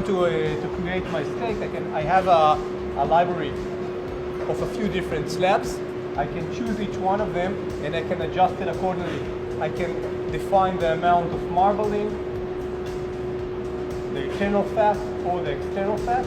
to create my steak, I have a library of a few different slabs. I can choose each one of them and I can adjust it accordingly. I can define the amount of marbling, the internal fat or the external fat.